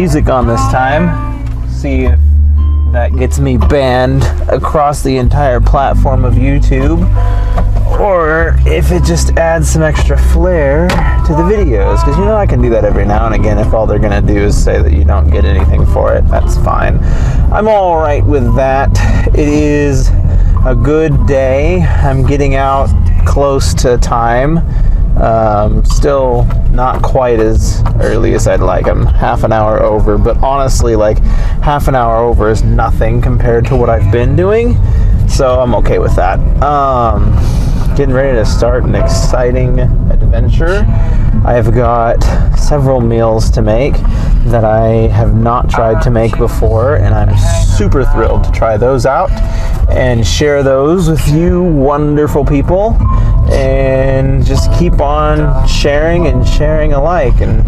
music on this time. See if that gets me banned across the entire platform of YouTube, or if it just adds some extra flair to the videos, because I can do that every now and again. If all they're gonna do is say that you don't get anything for it, that's fine. I'm all right with that. It is a good day. I'm getting out close to time. Still not quite as early as I'd like. I'm half an hour over, but honestly, half an hour over is nothing compared to what I've been doing, so I'm okay with that. Getting ready to start an exciting adventure. I've got several meals to make that I have not tried to make before, and I'm super thrilled to try those out and share those with you wonderful people, and just keep on sharing and sharing alike. And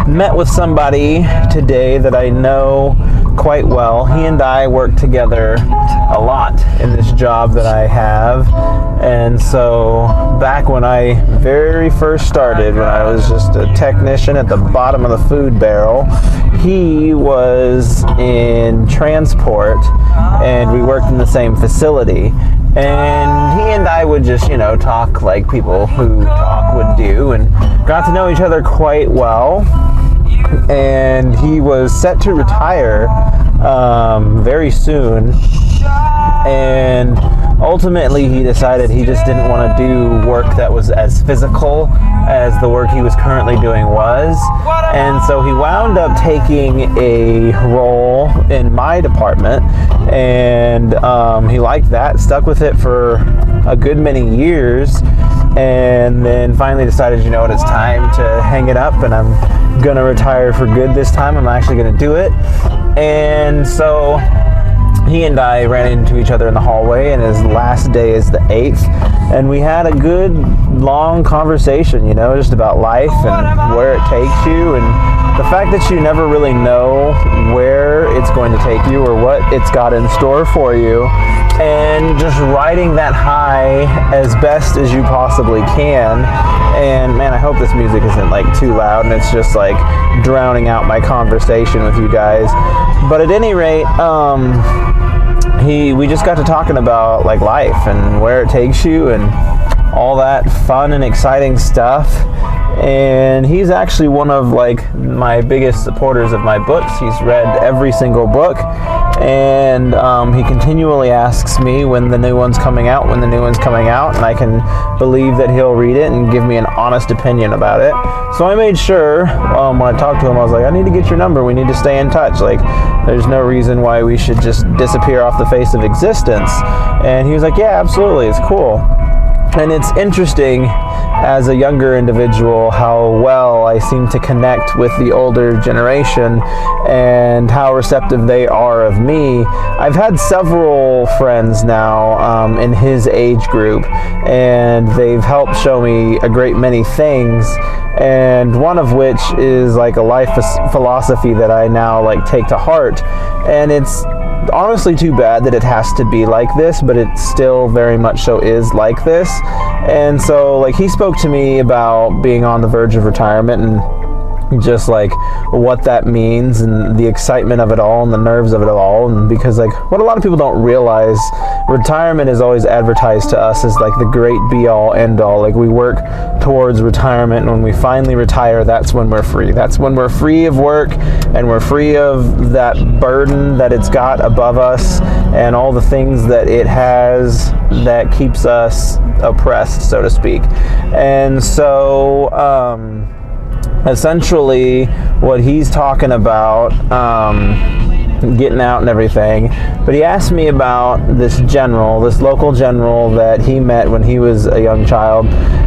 met with somebody today that I know quite well. He and I work together a lot in this job that I have, and so back when I very first started, when I was just a technician at the bottom of the food barrel, he was in transport and we worked in the same facility, and he and I would just talk like people who talk would do, and got to know each other quite well. And he was set to retire very soon, and ultimately he decided he just didn't want to do work that was as physical as the work he was currently doing was, and so he wound up taking a role in my department, and he liked that, stuck with it for a good many years, and then finally decided, it's time to hang it up, and I'm gonna retire for good this time. I'm actually gonna do it. And so he and I ran into each other in the hallway, and his last day is the 8th, and we had a good long conversation, just about life and where it takes you, and the fact that you never really know where it's going to take you or what it's got in store for you, and just riding that high as best as you possibly can. And man, I hope this music isn't too loud and it's just drowning out my conversation with you guys. But at any rate, we just got to talking about life and where it takes you and all that fun and exciting stuff. And he's actually one of my biggest supporters of my books. He's read every single book, and he continually asks me when the new one's coming out, and I can believe that he'll read it and give me an honest opinion about it. So I made sure when I talked to him, I was like, I need to get your number, we need to stay in touch, there's no reason why we should just disappear off the face of existence. And he was like, yeah, absolutely, it's cool. And it's interesting as a younger individual how well I seem to connect with the older generation and how receptive they are of me. I've had several friends now in his age group, and they've helped show me a great many things, and one of which is a life philosophy that I now take to heart. And it's honestly too bad that it has to be like this, but it still very much so is like this. And so he spoke to me about being on the verge of retirement and just what that means and the excitement of it all and the nerves of it all. And because what a lot of people don't realize, retirement is always advertised to us as the great be all end all. We work towards retirement, and when we finally retire, that's when we're free. That's when we're free of work and we're free of that burden that it's got above us and all the things that it has that keeps us oppressed, so to speak. And so essentially what he's talking about, getting out and everything, but he asked me about this local general that he met when he was a young child,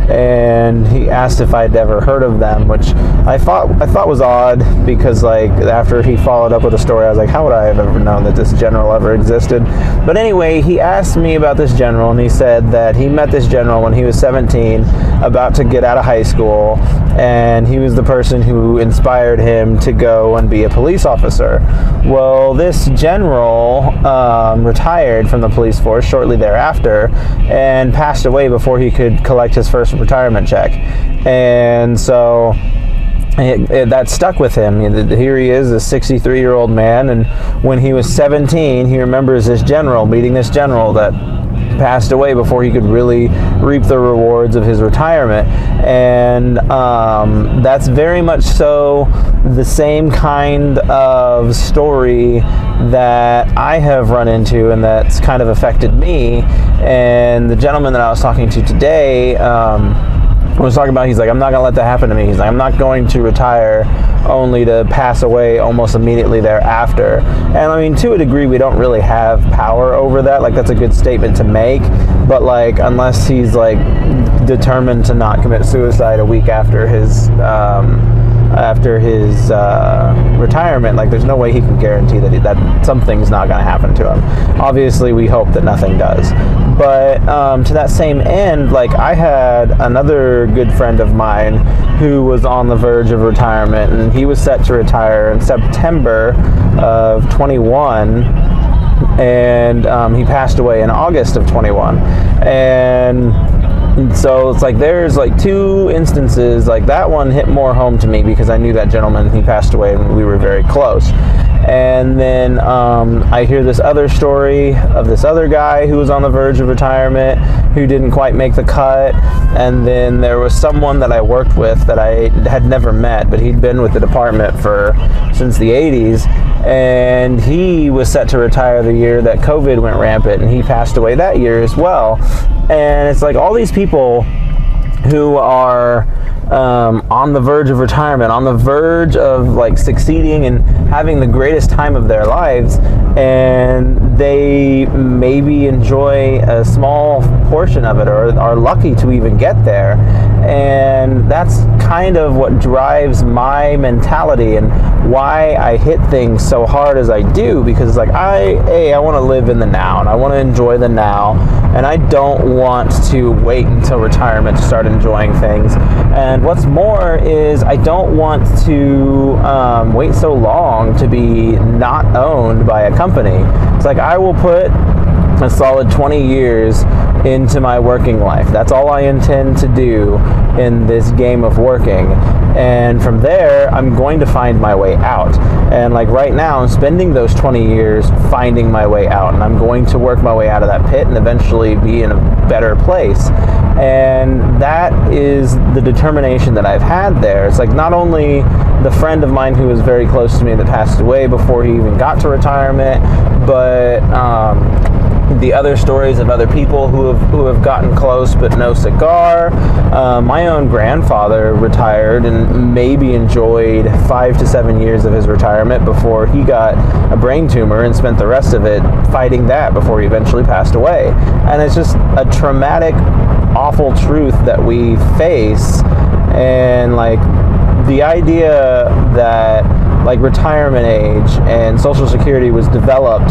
and he asked if I'd ever heard of them, which I thought was odd, because after he followed up with a story, I was like, how would I have ever known that this general ever existed? But anyway, he asked me about this general, and he said that he met this general when he was 17, about to get out of high school, and he was the person who inspired him to go and be a police officer. Well, this general retired from the police force shortly thereafter and passed away before he could collect his first retirement check. And so that stuck with him. Here he is, a 63-year-old man, and when he was 17, he remembers this general, meeting this general that passed away before he could really reap the rewards of his retirement. And that's very much so the same kind of story that I have run into, and that's kind of affected me. And the gentleman that I was talking to today was talking about, he's like, I'm not gonna let that happen to me. He's like, I'm not going to retire only to pass away almost immediately thereafter. And I mean, to a degree, we don't really have power over that. Like, that's a good statement to make, but like, unless he's like determined to not commit suicide a week after his retirement, like, there's no way he can guarantee that something's not going to happen to him. Obviously, we hope that nothing does. But to that same end, like, I had another good friend of mine who was on the verge of retirement, and he was set to retire in September of 21, and he passed away in August of 21. And so it's like, there's like two instances. Like, that one hit more home to me because I knew that gentleman. He passed away and we were very close. And then I hear this other story of this other guy who was on the verge of retirement, who didn't quite make the cut. And then there was someone that I worked with that I had never met, but he'd been with the department since the 80s. And he was set to retire the year that COVID went rampant, and he passed away that year as well. And it's like, all these people who are on the verge of retirement, on the verge of like succeeding and having the greatest time of their lives, and they maybe enjoy a small portion of it or are lucky to even get there. And that's kind of what drives my mentality and why I hit things so hard as I do, because it's like, I want to live in the now, and I want to enjoy the now, and I don't want to wait until retirement to start enjoying things. And what's more is, I don't want to wait so long to be not owned by a company. It's like, I will put a solid 20 years into my working life. That's all I intend to do in this game of working. And from there, I'm going to find my way out. And like right now, I'm spending those 20 years finding my way out. And I'm going to work my way out of that pit and eventually be in a better place. And that is the determination that I've had there. It's like, not only the friend of mine who was very close to me that passed away before he even got to retirement, but the other stories of other people who have gotten close but no cigar. My own grandfather retired and maybe enjoyed 5 to 7 years of his retirement before he got a brain tumor and spent the rest of it fighting that before he eventually passed away. And it's just a traumatic, awful truth that we face. And like, the idea that like retirement age and Social Security was developed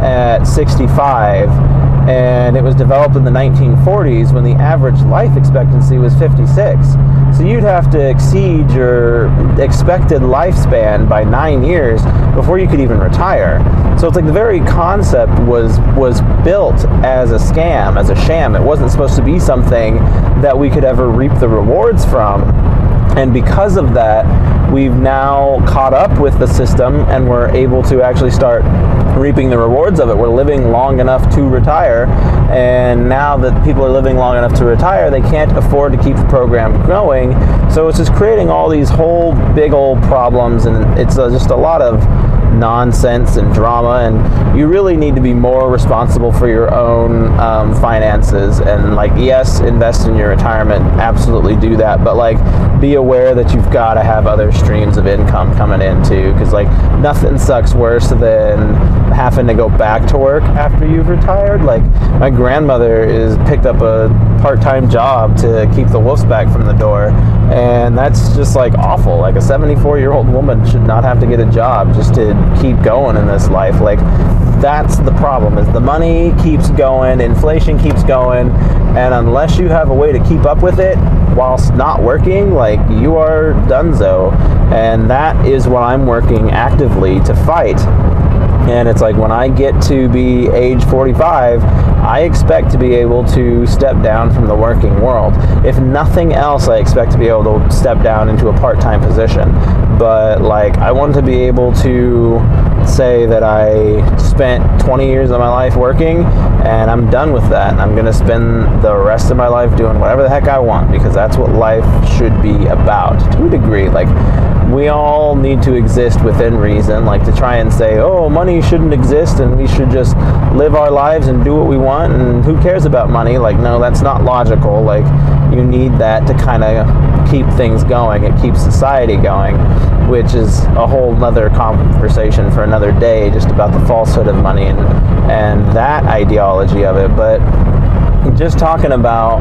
at 65, and it was developed in the 1940s when the average life expectancy was 56. So you'd have to exceed your expected lifespan by 9 years before you could even retire. So it's like, the very concept was built as a scam, as a sham. It wasn't supposed to be something that we could ever reap the rewards from. And because of that, we've now caught up with the system, and we're able to actually start reaping the rewards of it. We're living long enough to retire, and now that people are living long enough to retire, they can't afford to keep the program going. So it's just creating all these whole big old problems, and it's just a lot of nonsense and drama. And you really need to be more responsible for your own finances. And like, yes, invest in your retirement, absolutely do that, but like, be aware that you've got to have other streams of income coming in too, because like, nothing sucks worse than having to go back to work after you've retired. Like, my grandmother picked up a part-time job to keep the wolves back from the door, and that's just like awful. Like, a 74-year-old woman should not have to get a job just to keep going in this life. Like, that's the problem, is the money keeps going, inflation keeps going, and unless you have a way to keep up with it whilst not working, like, you are donezo. And that is what I'm working actively to fight. And it's like, when I get to be age 45, I expect to be able to step down from the working world. If nothing else, I expect to be able to step down into a part-time position. But like, I want to be able to say that I spent 20 years of my life working, and I'm done with that. And I'm going to spend the rest of my life doing whatever the heck I want, because that's what life should be about, to a degree. Like, we all need to exist within reason. Like, to try and say, oh, money shouldn't exist and we should just live our lives and do what we want and who cares about money? Like, no, that's not logical. Like, you need that to kind of keep things going. It keeps society going, which is a whole nother conversation for another day, just about the falsehood of money and that ideology of it. But just talking about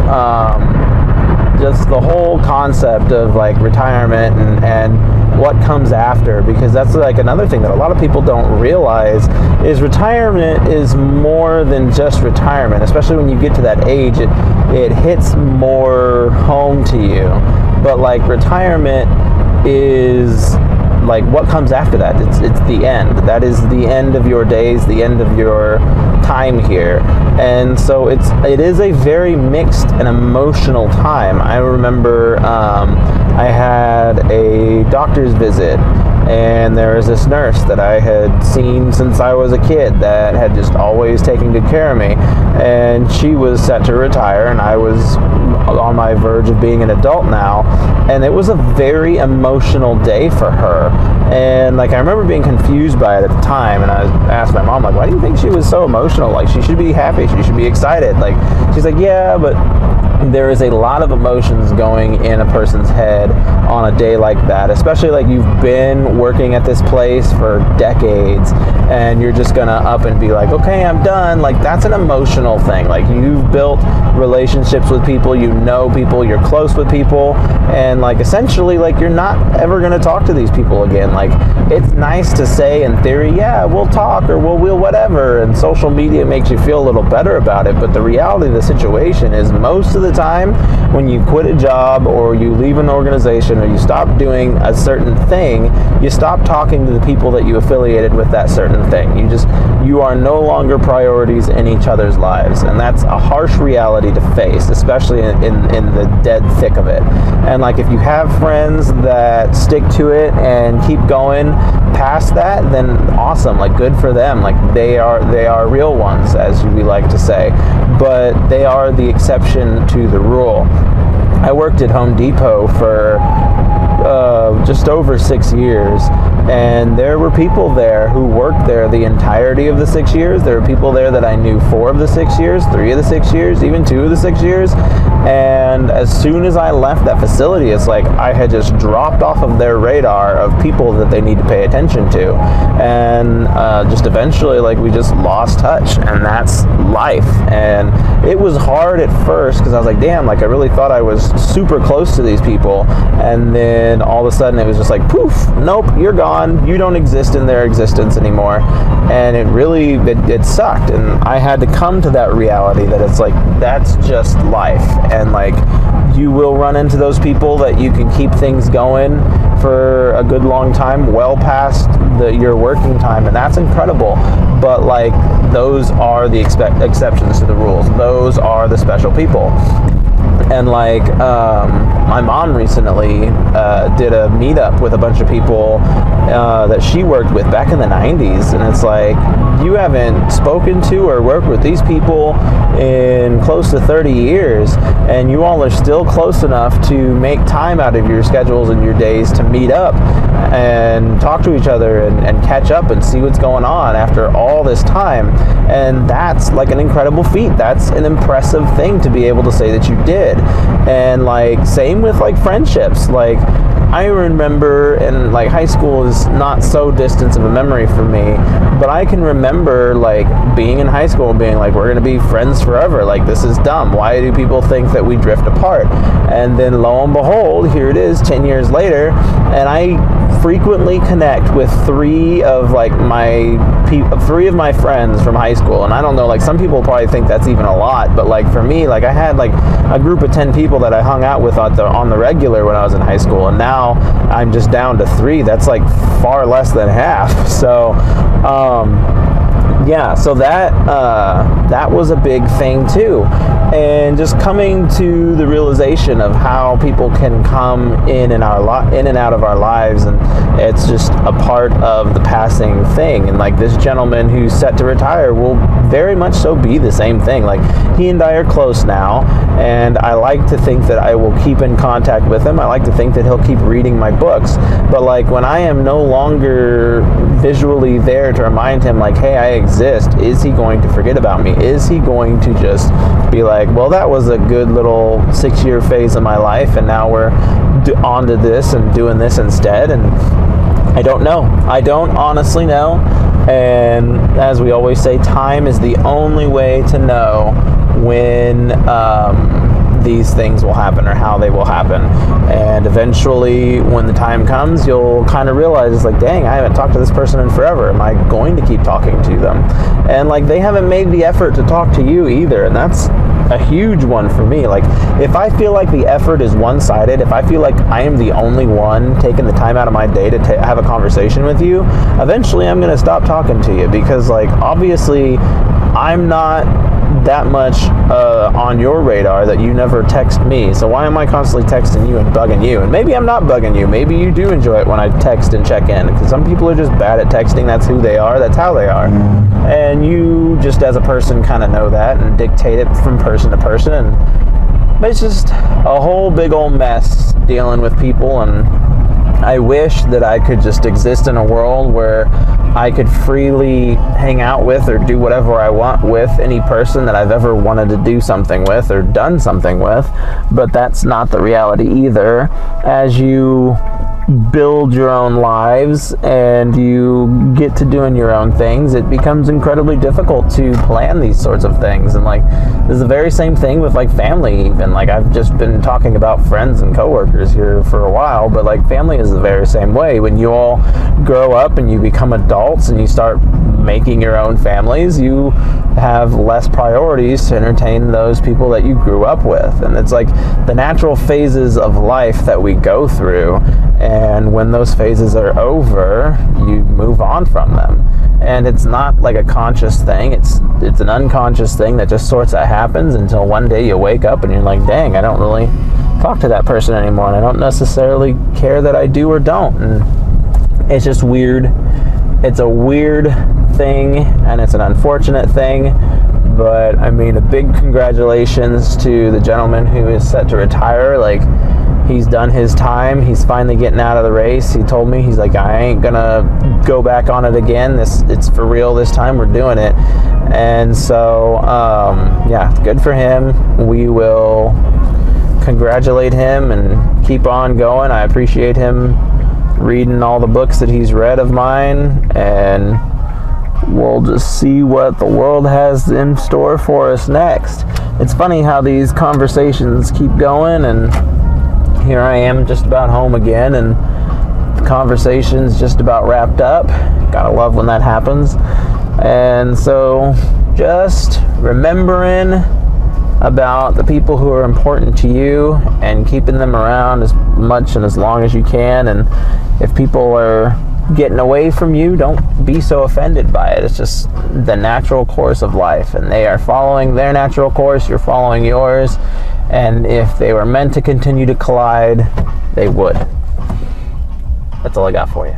just the whole concept of like retirement and what comes after, because that's like another thing that a lot of people don't realize, is retirement is more than just retirement. Especially when you get to that age, it hits more home to you. But like, retirement is like what comes after that. It's the end. That is the end of your days, the end of your time here. And so it is a very mixed and emotional time. I remember I had a doctor's visit, and there was this nurse that I had seen since I was a kid that had just always taken good care of me, and she was set to retire, and I was on my verge of being an adult now, and it was a very emotional day for her. And like, I remember being confused by it at the time, and I asked my mom, like, why do you think she was so emotional? Like, she should be happy, she should be excited. Like, she's like, yeah, but there is a lot of emotions going in a person's head on a day like that, especially like you've been working at this place for decades and you're just gonna up and be like, okay, I'm done. Like, that's an emotional thing. Like, you've built relationships with people, you know people, you're close with people, and like, essentially, like, you're not ever gonna talk to these people again. Like, it's nice to say in theory, yeah, we'll talk, or we'll whatever, and social media makes you feel a little better about it, but the reality of the situation is, most of the time when you quit a job or you leave an organization or you stop doing a certain thing, you stop talking to the people that you affiliated with that certain thing. You are no longer priorities in each other's lives, and that's a harsh reality to face, especially in the dead thick of it. And like, if you have friends that stick to it and keep going past that, then awesome, like, good for them. Like, they are real ones, as we like to say, but they are the exception to the rule. I worked at Home Depot for just over 6 years, and there were people there who worked there the entirety of the 6 years. There were people there that I knew 4 of the 6 years, 3 of the 6 years, even 2 of the 6 years. And as soon as I left that facility, it's like I had just dropped off of their radar of people that they need to pay attention to. And just eventually, like, we just lost touch, and that's life. And it was hard at first, because I was like, damn, like, I really thought I was super close to these people, and then all of a sudden it was just like, poof, nope, you're gone, you don't exist in their existence anymore. And it really, it sucked, and I had to come to that reality that it's like, that's just life. And like, you will run into those people that you can keep things going for a good long time, well past your working time, and that's incredible. But like, those are the exceptions to the rules. Those are the special people. And like, my mom recently did a meetup with a bunch of people that she worked with back in the 90s, and it's like, you haven't spoken to or worked with these people in close to 30 years, and you all are still close enough to make time out of your schedules and your days to meet up and talk to each other and catch up and see what's going on after all this time. And that's like an incredible feat. That's an impressive thing to be able to say that you did. And like, same with like friendships. Like, I remember, and like, high school is not so distant of a memory for me, but I can remember like being in high school and being like, we're gonna be friends forever. Like, this is dumb. Why do people think that we drift apart? And then lo and behold, here it is 10 years later, and I frequently connect with three of my friends from high school. And I don't know, like, some people probably think that's even a lot, but like for me, like I had like a group of 10 people that I hung out with on the regular when I was in high school, and now I'm just down to 3. That's like far less than half. So yeah, so that was a big thing too. And just coming to the realization of how people can come in and out of our lives, and it's just a part of the passing thing. And like this gentleman who's set to retire will very much so be the same thing. Like, he and I are close now, and I like to think that I will keep in contact with him. I like to think that he'll keep reading my books. But like, when I am no longer visually there to remind him, like, hey, I exist, is he going to forget about me? Is he going to just be like, well, that was a good little 6-year phase of my life, and now we're on to this and doing this instead? And I don't know. I don't honestly know. And as we always say, time is the only way to know when these things will happen or how they will happen. And eventually, when the time comes, you'll kind of realize, it's like, dang, I haven't talked to this person in forever. Am I going to keep talking to them? And like, they haven't made the effort to talk to you either. And that's a huge one for me. Like, if I feel like the effort is one-sided, if I feel like I am the only one taking the time out of my day to have a conversation with you, eventually I'm going to stop talking to you, because like, obviously I'm not that much on your radar that you never text me. So why am I constantly texting you and bugging you? And maybe I'm not bugging you. Maybe you do enjoy it when I text and check in, because some people are just bad at texting. That's who they are. That's how they are. And you just, as a person, kind of know that and dictate it from person to person. And it's just a whole big old mess dealing with people. And I wish that I could just exist in a world where I could freely hang out with or do whatever I want with any person that I've ever wanted to do something with or done something with. But that's not the reality either. As you build your own lives and you get to doing your own things, it becomes incredibly difficult to plan these sorts of things. And like, this is the very same thing with like family even. Like, I've just been talking about friends and coworkers here for a while, but like, family is the very same way. When you all grow up and you become adults and you start making your own families, you have less priorities to entertain those people that you grew up with. And it's like the natural phases of life that we go through, and when those phases are over, you move on from them. And it's not like a conscious thing, it's an unconscious thing that just sorts of happens until one day you wake up and you're like, dang, I don't really talk to that person anymore, and I don't necessarily care that I do or don't. And it's just weird. It's a weird thing, and it's an unfortunate thing. But I mean, a big congratulations to the gentleman who is set to retire. Like, he's done his time. He's finally getting out of the race. He told me, he's like, I ain't gonna go back on it again. It's for real this time. We're doing it. And so yeah, good for him. We will congratulate him and keep on going. I appreciate him reading all the books that he's read of mine, and we'll just see what the world has in store for us next. It's funny how these conversations keep going, and here I am just about home again, and the conversation's just about wrapped up. Gotta love when that happens. And so just remembering about the people who are important to you and keeping them around as much and as long as you can. And if people are getting away from you, don't be so offended by it. It's just the natural course of life, and they are following their natural course, you're following yours, and if they were meant to continue to collide, they would. That's all I got for you.